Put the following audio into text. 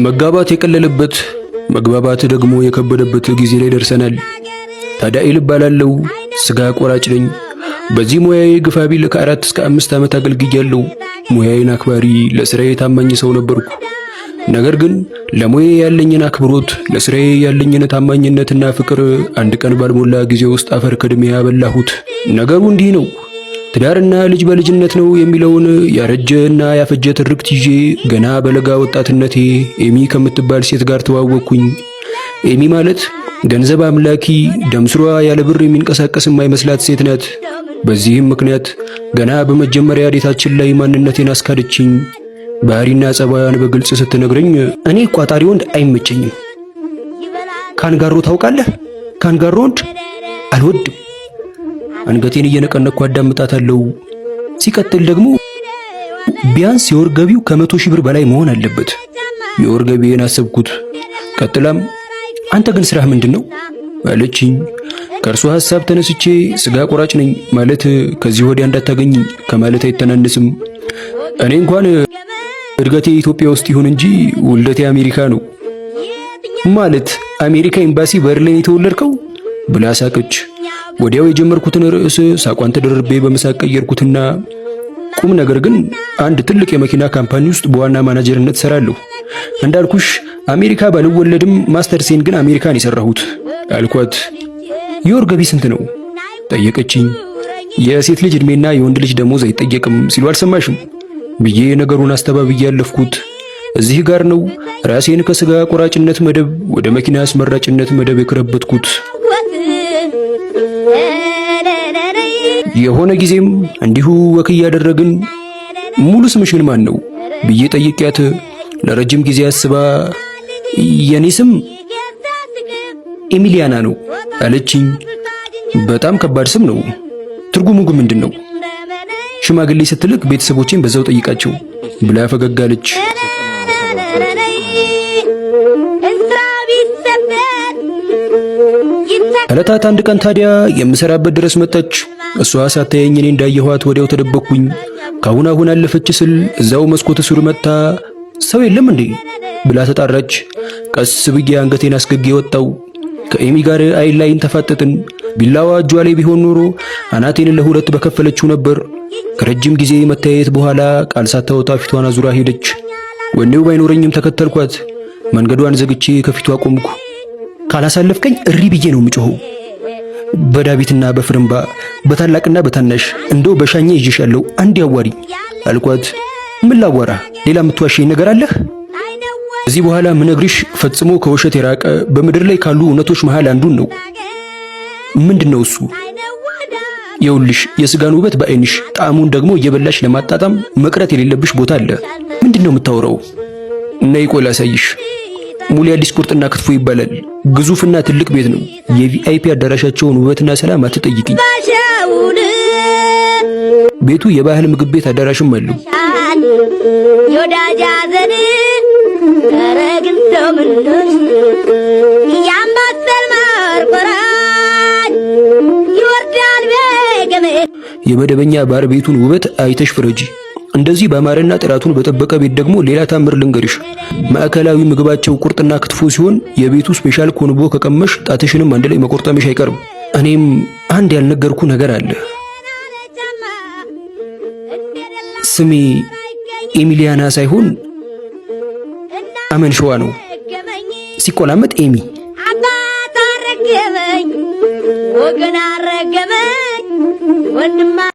መጋባት የቀለለበት መግባባት ደግሞ የከበደበት ጊዜ ላይ ደርሰናል። ታዳኤል እባላለሁ። ስጋ ቆራጭ ነኝ። በዚህ ሙያዬ ግፋ ቢል ከ4 እስከ 5 ዓመት አገልግያለሁ። ሙያዬን አክባሪ፣ ለስራዬ ታማኝ ሰው ነበርኩ። ነገር ግን ለሙያዬ ያለኝን አክብሮት፣ ለስራዬ ያለኝን ታማኝነትና ፍቅር አንድ ቀን ባልሞላ ጊዜ ውስጥ አፈር ከድሜ ያበላሁት። ነገሩ እንዲህ ነው። ትዳርና ልጅ በልጅነት ነው የሚለውን ያረጀና ያፈጀ ትርክት ይዤ ገና በለጋ ወጣትነቴ ኤሚ ከምትባል ሴት ጋር ተዋወቅኩኝ። ኤሚ ማለት ገንዘብ አምላኪ፣ ደምስሯ ያለ ብር የሚንቀሳቀስ የማይመስላት ሴት ናት። በዚህም ምክንያት ገና በመጀመሪያ ዴታችን ላይ ማንነቴን አስካደችኝ። ባህሪና ጸባያን በግልጽ ስትነግረኝ እኔ ቋጣሪ ወንድ አይመቸኝም። ካንጋሮ ታውቃለህ? ካንጋሮ ወንድ አልወድም። አንገቴን እየነቀነቅኩ አዳምጣታለሁ። ሲቀጥል ደግሞ ቢያንስ የወር ገቢው ከ100,000 ብር በላይ መሆን አለበት። የወር ገቢዬን አሰብኩት። ቀጥላም አንተ ግን ስራህ ምንድነው አለችኝ። ከእርሷ ሐሳብ ተነስቼ ስጋ ቆራጭ ነኝ ማለት ከዚህ ወዲያ እንዳታገኝ ከማለት አይተናነስም። እኔ እንኳን እድገቴ ኢትዮጵያ ውስጥ ይሁን እንጂ ውልደቴ አሜሪካ ነው። ማለት አሜሪካ ኤምባሲ በር ላይ የተወለድከው ብላ ሳቀች። ወዲያው የጀመርኩትን ርዕስ ሳቋን ተደርቤ በመሳቅ ቀየርኩትና ቁም ነገር ግን አንድ ትልቅ የመኪና ካምፓኒ ውስጥ በዋና ማናጀርነት ሰራለሁ። እንዳልኩሽ አሜሪካ ባልወለድም ማስተርሴን ግን አሜሪካን የሰራሁት አልኳት። የወር ገቢ ስንት ነው ጠየቀችኝ። የሴት ልጅ እድሜና የወንድ ልጅ ደሞዝ አይጠየቅም ሲሉ አልሰማሽም ብዬ ነገሩን አስተባብዬ ያለፍኩት። እዚህ ጋር ነው ራሴን ከስጋ ቆራጭነት መደብ ወደ መኪና አስመራጭነት መደብ የከረበትኩት። የሆነ ጊዜም እንዲሁ ወክ እያደረግን ሙሉ ስምሽን ማን ነው ብዬ ጠይቄያት ለረጅም ጊዜ አስባ የኔ ስም ኤሚሊያና ነው አለችኝ። በጣም ከባድ ስም ነው። ትርጉሙ ግን ምንድነው? ሽማግሌ ስትልክ ቤተሰቦቼን በዛው ጠይቃቸው ብላ ፈገግ አለች። ዕለታት አንድ ቀን ታዲያ የምሰራበት ድረስ መጣች። እሷ ሳታየኝ እኔ እንዳየኋት ወዲያው ተደበቅኩኝ። ካሁን አሁን አለፈች ስል እዛው መስኮት ስር መጣ ሰው የለም እንዴ ብላ ተጣራች። ቀስ ብዬ አንገቴን አስገጌ ወጣው። ከኤሚ ጋር አይን ላይን ተፋጠጥን። ቢላዋ እጇ ላይ ቢሆን ኖሮ አናቴን ለሁለት በከፈለችው ነበር። ከረጅም ጊዜ መታየት በኋላ ቃል ሳታወጣ ፊቷን አዙራ ሄደች። ወኔው ባይኖረኝም ተከተልኳት። መንገዷን ዘግቼ ከፊቷ ቆምኩ። ካላሳለፍከኝ እሪ ብዬ ነው የምጮኸው። በዳቢትና በፍርምባ በታላቅና በታናሽ እንደው በሻኛ ይዤሻለሁ አንድ ያዋሪ አልኳት። ምን ላዋራ? ሌላ የምትዋሸኝ ነገር አለህ? እዚህ በኋላ ምነግርሽ ፈጽሞ ከውሸት የራቀ በምድር ላይ ካሉ እውነቶች መሃል አንዱን ነው። ምንድነው እሱ? የውልሽ የስጋን ውበት በአይንሽ ጣዕሙን ደግሞ እየበላሽ ለማጣጣም መቅረት የሌለብሽ ቦታ አለ። ምንድነው የምታወራው? ነይ ቆይ ላሳይሽ። ሙሉ አዲስ ቁርጥና ክትፎ ይባላል። ግዙፍና ትልቅ ቤት ነው። የቪአይፒ አዳራሻቸውን ውበትና ሰላም አትጠይቅኝ። ቤቱ የባህል ምግብ ቤት አዳራሽም አለው። የመደበኛ ባር ቤቱን ውበት አይተሽ ፍረጂ። እንደዚህ በአማረና ጥራቱን በጠበቀ ቤት ደግሞ ሌላ ታምር ልንገርሽ። ማዕከላዊ ምግባቸው ቁርጥና ክትፎ ሲሆን የቤቱ ስፔሻል ኮንቦ ከቀመሽ ጣትሽንም አንድ ላይ መቆርጠምሽ አይቀርም። እኔም አንድ ያልነገርኩ ነገር አለ። ስሜ ኤሚሊያና ሳይሆን አመንሸዋ ነው። ሲቆላመጥ ኤሚ። አባት አረገመኝ ወገን አረገመኝ ወንድማ